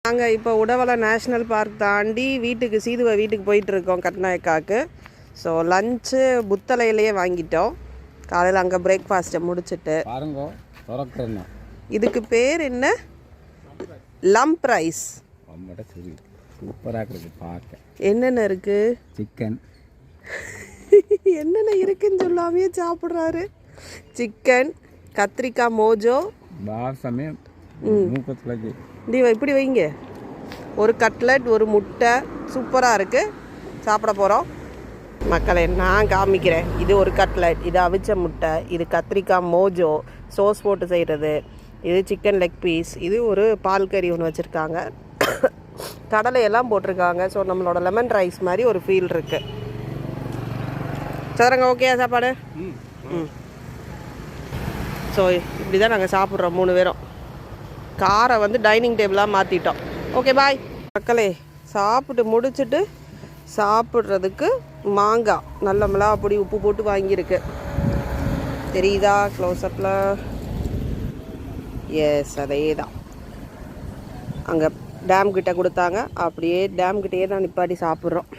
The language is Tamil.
நாங்கள் இப்போ உடவள நேஷ்னல் பார்க் தாண்டி வீட்டுக்கு சீதுவ வீட்டுக்கு போயிட்டுருக்கோம் கட்நாயக்காவுக்கு. ஸோ லஞ்சு புத்தலையிலேயே வாங்கிட்டோம். காலையில் அங்கே பிரேக்ஃபாஸ்ட்டை முடிச்சுட்டு பாருங்க. இதுக்கு பேர் என்ன? Lump rice. சூப்பராக இருக்குது பார்க்க. என்னென்ன இருக்குது? சிக்கன். என்னென்ன இருக்குன்னு சொல்லாமே சாப்பிட்றாரு. சிக்கன், கத்திரிக்காய் மோஜோ, பாசமே தீவா இப்படி வைங்க. ஒரு கட்லட், ஒரு முட்டை, சூப்பராக இருக்குது. சாப்பிட போகிறோம் மக்களை. நான் காமிக்கிறேன். இது ஒரு கட்லட், இது அவிச்ச முட்டை, இது கத்திரிக்காய் மோஜோ சோஸ் போட்டு செய்கிறது, இது சிக்கன் லெக் பீஸ், இது ஒரு பால் கறி ஒன்று வச்சுருக்காங்க, கடலையெல்லாம் போட்டிருக்காங்க. ஸோ நம்மளோட லெமன் ரைஸ் மாதிரி ஒரு ஃபீல் இருக்குது. சரிங்க, ஓகே சாப்பாடு. ஸோ இப்படி தான் நாங்கள் சாப்பிட்றோம் 3 பேரும். காரை வந்து டைனிங் டேபிளாக மாற்றிட்டோம். ஓகே பாய் மக்களே. சாப்பிட்டு முடிச்சுட்டு சாப்பிட்றதுக்கு மாங்காய் நல்ல மிளகா பொடி உப்பு போட்டு வாங்கியிருக்கு. தெரியுதா க்ளோஸ்அப்பில்? எஸ், அதே தான். அங்கே டேம் கிட்ட கொடுத்தாங்க. அப்படியே டேம் கிட்டேயே தான் நிப்பாட்டி சாப்பிட்றோம்.